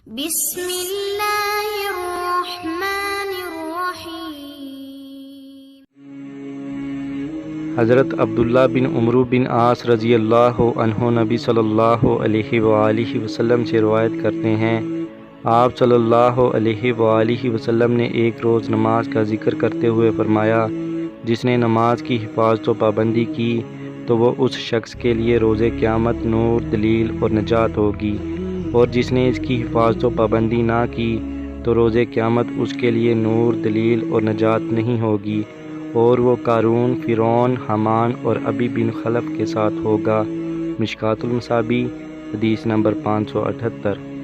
بسم اللہ الرحمن الرحیم۔ حضرت عبداللہ بن عمرو بن عاص رضی اللہ عنہ نبی صلی اللہ علیہ وآلہ وسلم سے روایت کرتے ہیں، آپ صلی اللہ علیہ وآلہ وسلم نے ایک روز نماز کا ذکر کرتے ہوئے فرمایا، جس نے نماز کی حفاظت و پابندی کی تو وہ اس شخص کے لیے روز قیامت نور، دلیل اور نجات ہوگی، اور جس نے اس کی حفاظت و پابندی نہ کی تو روز قیامت اس کے لیے نور، دلیل اور نجات نہیں ہوگی، اور وہ قارون، فرعون، حامان اور ابی بن خلف کے ساتھ ہوگا۔ مشکوٰۃ المصابیح، حدیث نمبر 578۔